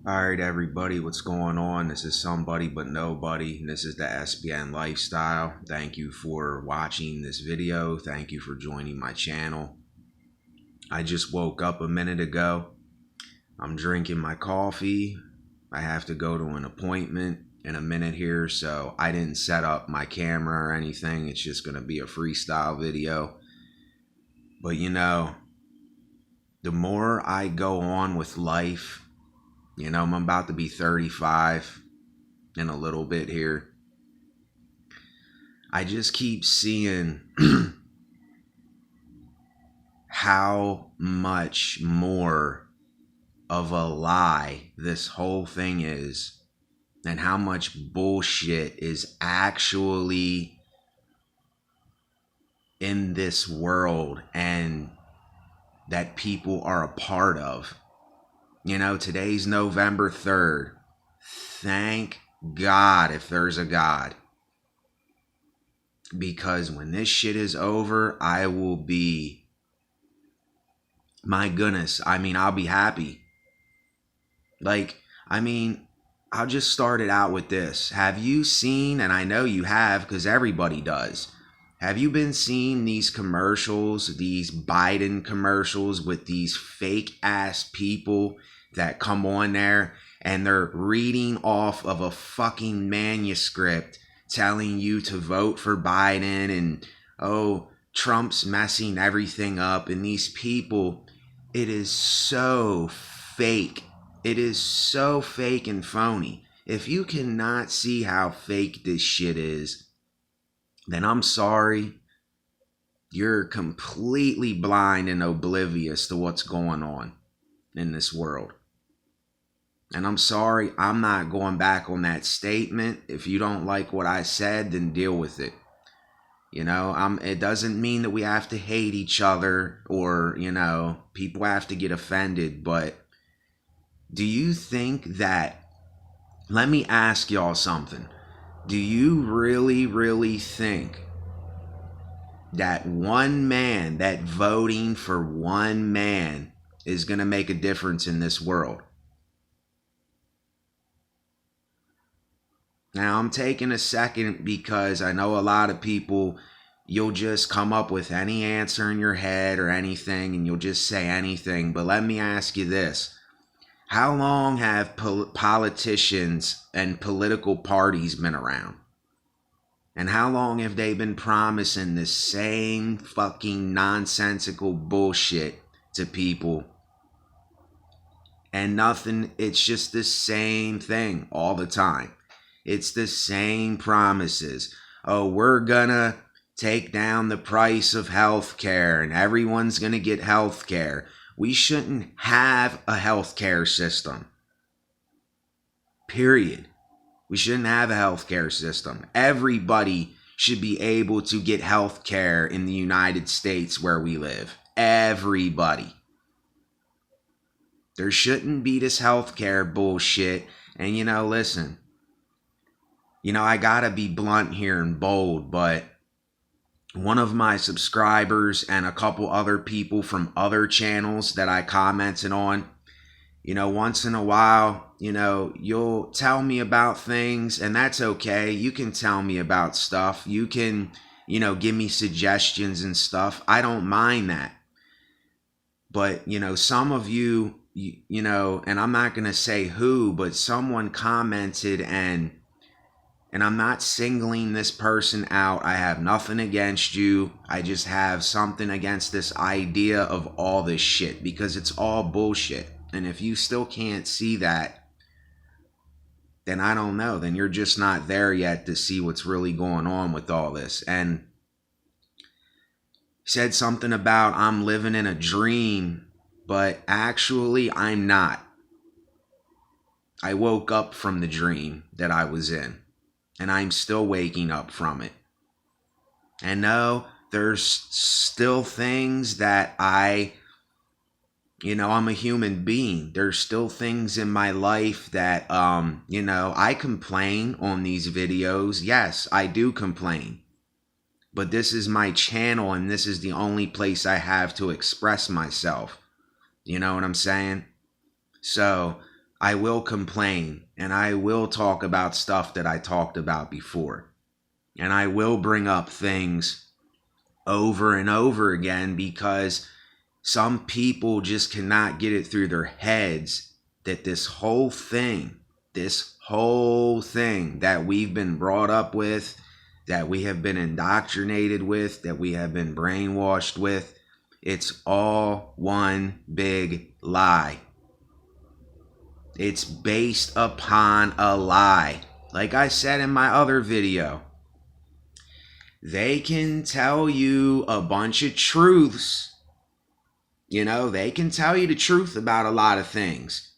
Alright, everybody, what's going on? This is Somebody But Nobody. This is the SBN Lifestyle. Thank you for watching this video. Thank you for joining my channel. I just woke up a minute ago. I'm drinking my coffee. I have to go to an appointment in a minute here, so I didn't set up my camera or anything. It's just going to be a freestyle video. But the more I go on with life, I'm about to be 35 in a little bit here. I just keep seeing how much more of a lie this whole thing is, and how much bullshit is actually in this world and that people are a part of. Today's November 3rd. Thank God if there's a God. Because when this shit is over, I will be, my goodness, I'll be happy. I'll just start it out with this. Have you seen, and I know you have because everybody does, have you been seeing these commercials, these Biden commercials with these fake ass people that come on there and they're reading off of a fucking manuscript telling you to vote for Biden and, oh, Trump's messing everything up, and these people, it is so fake. It is so fake and phony. If you cannot see how fake this shit is, then I'm sorry. You're completely blind and oblivious to what's going on in this world. And I'm sorry, I'm not going back on that statement. If you don't like what I said, then deal with it. It doesn't mean that we have to hate each other or, people have to get offended. But do you think that, let me ask y'all something. Do you really, really think that one man, that voting for one man is going to make a difference in this world? Now, I'm taking a second because I know a lot of people, you'll just come up with any answer in your head or anything, and you'll just say anything. But let me ask you this. How long have politicians and political parties been around? And how long have they been promising the same fucking nonsensical bullshit to people? And nothing, it's just the same thing all the time. It's the same promises. Oh, we're gonna take down the price of health care and everyone's gonna get health care. We shouldn't have a healthcare system. Period. We shouldn't have a healthcare system. Everybody should be able to get healthcare in the United States where we live. Everybody. There shouldn't be this healthcare bullshit. And listen, I gotta be blunt here and bold, but one of my subscribers and a couple other people from other channels that I commented on, once in a while, you'll tell me about things, and that's okay. You can tell me about stuff. You can, give me suggestions and stuff. I don't mind that. But, some of you, and I'm not going to say who, but someone commented, and I'm not singling this person out. I have nothing against you. I just have something against this idea of all this shit because it's all bullshit. And if you still can't see that, then I don't know. Then you're just not there yet to see what's really going on with all this. And said something about I'm living in a dream, but actually I'm not. I woke up from the dream that I was in. And I'm still waking up from it. And no, there's still things that I'm a human being. There's still things in my life that, I complain on these videos. Yes, I do complain. But this is my channel and this is the only place I have to express myself. You know what I'm saying? So, I will complain, and I will talk about stuff that I talked about before. And I will bring up things over and over again because some people just cannot get it through their heads that this whole thing that we've been brought up with, that we have been indoctrinated with, that we have been brainwashed with, it's all one big lie. It's based upon a lie. Like I said in my other video, they can tell you a bunch of truths. You know, they can tell you the truth about a lot of things.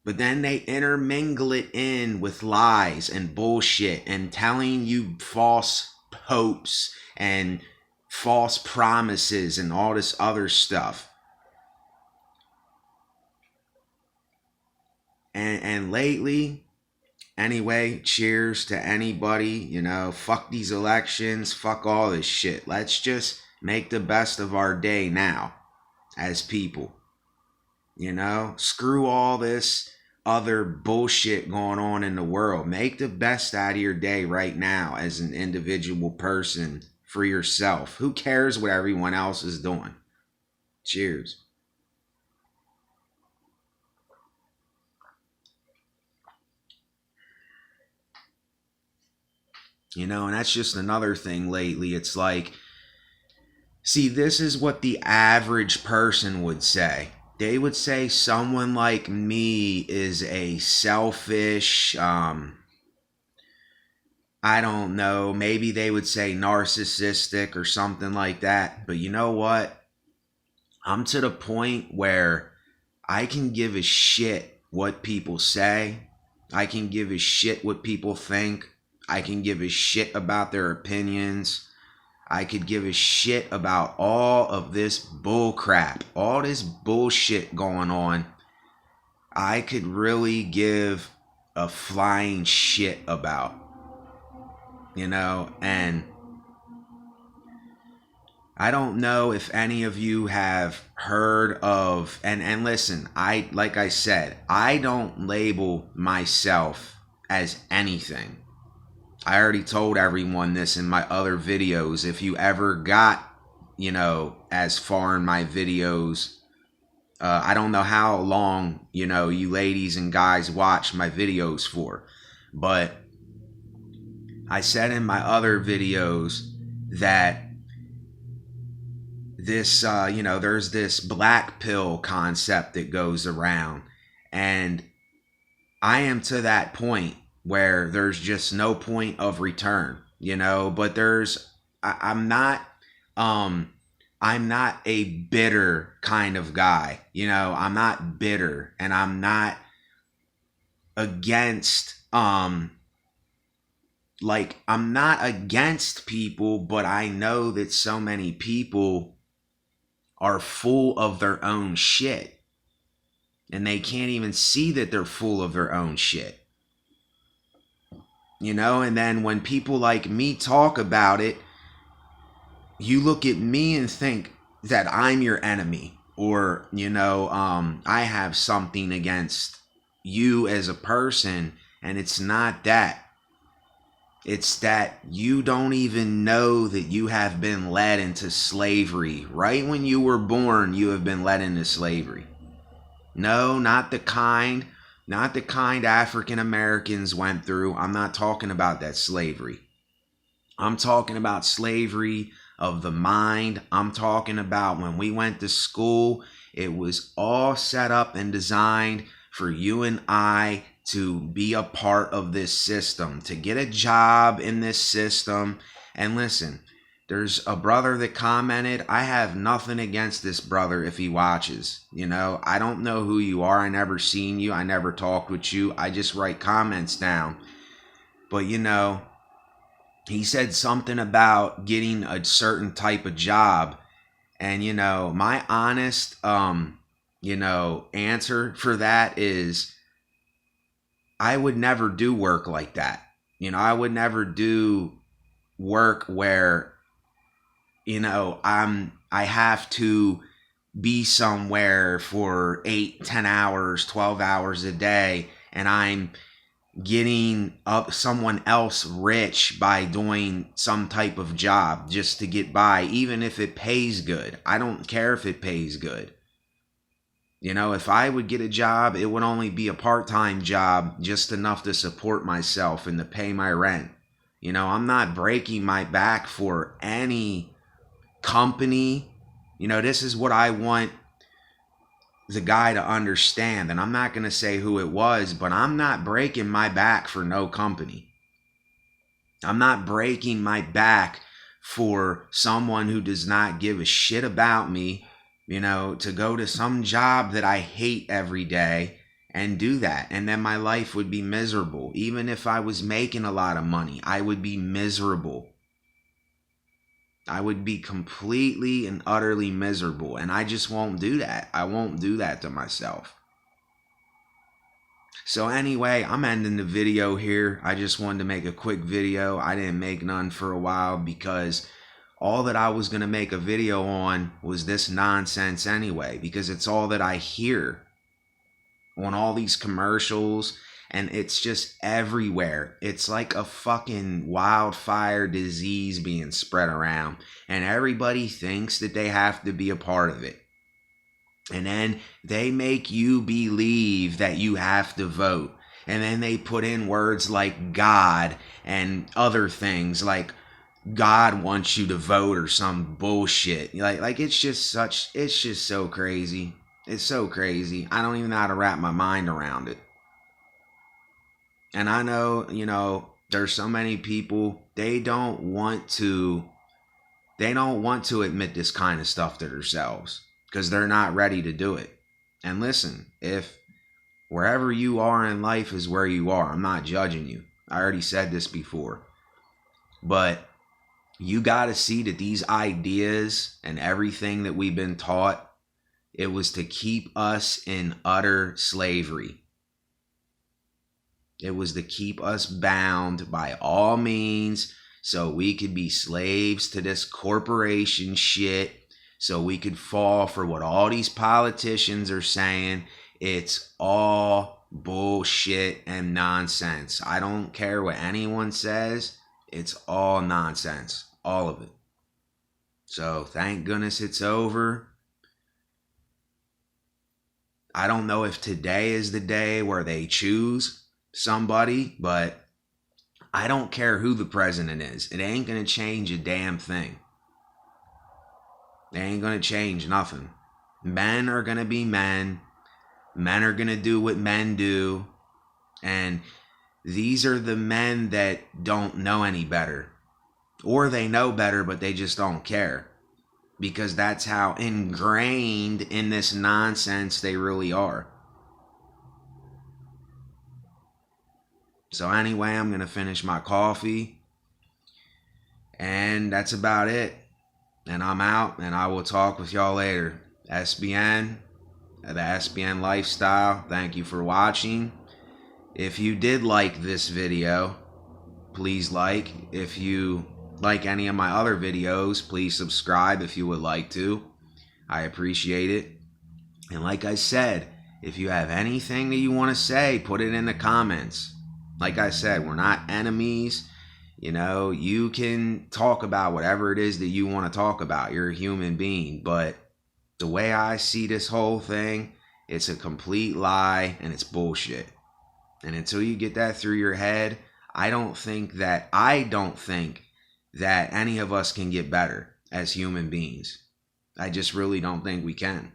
But then they intermingle it in with lies and bullshit and telling you false hopes and false promises and all this other stuff. And lately, anyway, cheers to anybody, you know, fuck these elections, fuck all this shit. Let's just make the best of our day now as people. You know, screw all this other bullshit going on in the world. Make the best out of your day right now as an individual person for yourself. Who cares what everyone else is doing? Cheers. You know, and that's just another thing lately. It's like, see, this is what the average person would say. They would say someone like me is a selfish, I don't know, maybe they would say narcissistic or something like that. But you know what? I'm to the point where I can give a shit what people say. I can give a shit what people think. I can give a shit about their opinions. I could give a shit about all of this bull crap, all this bullshit going on. I could really give a flying shit about, you know, and I don't know if any of you have heard of, and listen, like I said, I don't label myself as anything. I already told everyone this in my other videos. If you ever got, you know, as far in my videos, I don't know how long, you know, you ladies and guys watch my videos for, but I said in my other videos that this, you know, there's this black pill concept that goes around, and I am to that point where there's just no point of return, you know, but I'm not a bitter kind of guy, you know, I'm not bitter, and I'm not against, like, I'm not against people, but I know that so many people are full of their own shit, and they can't even see that they're full of their own shit. You know, and then when people like me talk about it, you look at me and think that I'm your enemy, or, you know, I have something against you as a person, and it's not that. It's that you don't even know that you have been led into slavery. Right when you were born, you have been led into slavery. No, not the kind African Americans went through. I'm not talking about that slavery. I'm talking about slavery of the mind. I'm talking about when we went to school, it was all set up and designed for you and I to be a part of this system, to get a job in this system. And listen, there's a brother that commented. I have nothing against this brother if he watches. You know, I don't know who you are. I never seen you. I never talked with you. I just write comments down. But, you know, he said something about getting a certain type of job. And, you know, my honest, you know, answer for that is I would never do work like that. You know, I would never do work where, you know, I have to be somewhere for 8, 10 hours, 12 hours a day, and I'm getting up someone else rich by doing some type of job just to get by, even if it pays good. I don't care if it pays good. You know, if I would get a job, it would only be a part-time job, just enough to support myself and to pay my rent. You know, I'm not breaking my back for any company. You know, this is what I want the guy to understand. And I'm not going to say who it was, but I'm not breaking my back for no company. I'm not breaking my back for someone who does not give a shit about me, you know, to go to some job that I hate every day and do that. And then my life would be miserable. Even if I was making a lot of money, I would be miserable. I would be completely and utterly miserable. And I just won't do that. I won't do that to myself. So anyway, I'm ending the video here. I just wanted to make a quick video. I didn't make none for a while because all that I was going to make a video on was this nonsense anyway, because it's all that I hear on all these commercials, and it's just everywhere. It's like a fucking wildfire disease being spread around, and everybody thinks that they have to be a part of it. And then they make you believe that you have to vote. And then they put in words like God and other things like God wants you to vote or some bullshit. Like it's just so crazy. It's so crazy. I don't even know how to wrap my mind around it. And I know, you know, there's so many people, they don't want to admit this kind of stuff to themselves, because they're not ready to do it. And listen, if wherever you are in life is where you are, I'm not judging you. I already said this before. But you got to see that these ideas and everything that we've been taught, it was to keep us in utter slavery. It was to keep us bound by all means so we could be slaves to this corporation shit, so we could fall for what all these politicians are saying. It's all bullshit and nonsense. I don't care what anyone says. It's all nonsense. All of it. So thank goodness it's over. I don't know if today is the day where they choose somebody, but I don't care who the president is. It ain't going to change a damn thing. They ain't going to change nothing. Men are going to be men. Men are going to do what men do. And these are the men that don't know any better. Or they know better, but they just don't care. Because that's how ingrained in this nonsense they really are. So anyway, I'm going to finish my coffee. And that's about it. And I'm out, and I will talk with y'all later. SBN, the SBN Lifestyle, thank you for watching. If you did like this video, please like. If you like any of my other videos, please subscribe if you would like to. I appreciate it. And like I said, if you have anything that you want to say, put it in the comments. Like I said, we're not enemies. You know, you can talk about whatever it is that you want to talk about. You're a human being. But the way I see this whole thing, it's a complete lie and it's bullshit. And until you get that through your head, I don't think that any of us can get better as human beings. I just really don't think we can.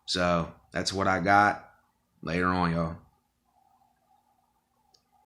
So that's what I got. Later on, y'all.